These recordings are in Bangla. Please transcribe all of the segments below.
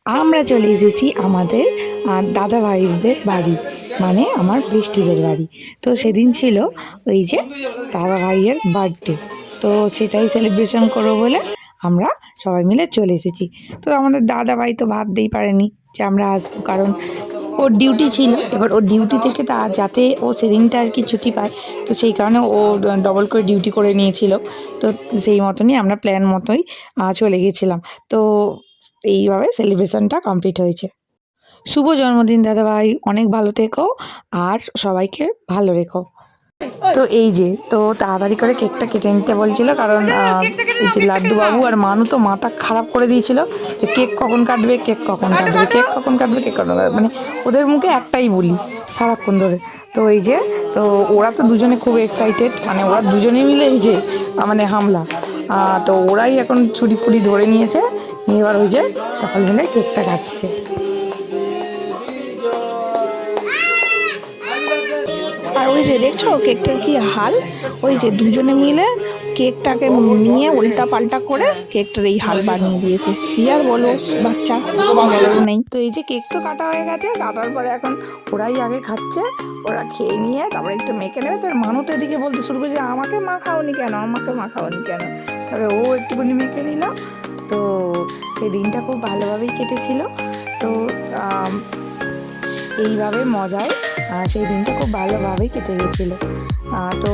আমরা চলে এসেছি আমাদের দাদা ভাইদের বাড়ি, মানে আমার বৃষ্টিদের বাড়ি। তো সেদিন ছিল ওই যে দাদা ভাইয়ের বার্থডে, তো সেটাই সেলিব্রেশন করবো বলে আমরা সবাই মিলে চলে এসেছি। তো আমাদের দাদা ভাই তো ভাবতেই পারেনি যে আমরা আসবো, কারণ ওর ডিউটি ছিল। এবার ওর ডিউটি থেকে তা যাতে ও সেদিনটা আর কি ছুটি পায়, তো সেই কারণে ও ডবল করে ডিউটি করে নিয়েছিল। তো সেই মতনই আমরা প্ল্যান মতোই চলে গেছিলাম। তো এইভাবে সেলিব্রেশনটা কমপ্লিট হয়েছে। শুভ জন্মদিন দাদা ভাই, অনেক ভালো থেকো আর সবাইকে ভালো রেখো। তো এই যে তো তাড়াতাড়ি করে কেকটা কেটে নিতে বলছিল, কারণ এই যে লাড্ডু বাবু আর মানু তো মাথা খারাপ করে দিয়েছিল যে কেক কখন কাটবে, কেক কখন কাটবে, কেক কখন কাটবে, কেক কখন কাটবে, মানে ওদের মুখে একটাই বলি সারাক্ষণ ধরে। তো এই যে তো ওরা তো দুজনে খুব এক্সাইটেড, মানে ওরা দুজনে মিলে এই যে মানে হামলা। তো ওরাই এখন ছুরি ফুরি ধরে নিয়েছে, নিয়ে এবার ওই যে সকাল মিলে কেকটা কাটছে। আর ওই যে দেখছো কেকটার কি হাল, ওই যে দুজনে মিলে কেকটাকে নিয়ে উল্টা পাল্টা করে কেকটার এই হাল বানিয়ে দিয়েছে। কি আর বলবো, বাচ্চা বলারও নেই। তো এই যে কেক তো কাটা হয়ে গেছে, কাটার পরে এখন ওরাই আগে খাচ্ছে। ওরা খেয়ে নিয়ে তারপরে একটু মেখে নেবে। তার মানু তো এদিকে বলতে শুরু করেছে আমাকে মা খাওনি কেন, আমাকে মা খাওনি কেন। তারপরে ও একটুখানি মেখে নিল। তো সেই দিনটা খুব ভালোভাবেই কেটেছিল। তো এইভাবে মজায় সেই দিনটা খুব ভালোভাবেই কেটে গেছিলো। তো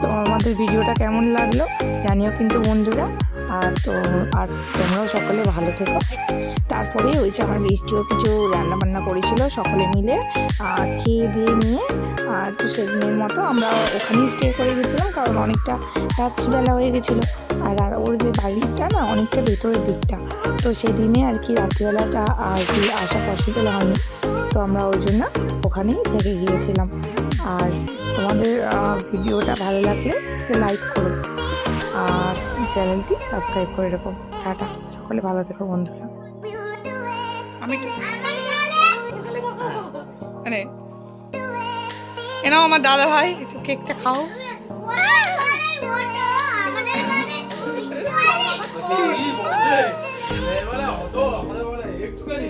তো আমাদের ভিডিওটা কেমন লাগলো জানিও কিন্তু বন্ধুরা। আর তোমরাও সকলে ভালো থেকো। তারপরে ওই যে আমার বৃষ্টিও কিছু রান্নাবান্না করেছিল সকলে মিলে খেয়ে দিয়ে নিয়ে। তো সেদিনের মতো আমরা ওখানেই স্টে করে গেছিলাম, কারণ অনেকটা রাত্রিবেলা হয়ে গেছিলো। আর ওর যে বাড়িটা না অনেকটা ভেতরের দিকটা, তো সেদিনে আর কি রাত্রিবেলাটা আর কি আসা পসিবল হয়নি। তো আমরা ওই জন্য ওখানেই থেকে গিয়েছিলাম। আর তোমাদের ভিডিওটা ভালো লাগলে একটু লাইক করো আর চ্যানেলটি সাবস্ক্রাইব করে রাখো। টাটা, সকলে ভালো থেকো বন্ধুরা। আমি এনাও আমার দাদা ভাই, একটু কেকটা খাও। একটুখানি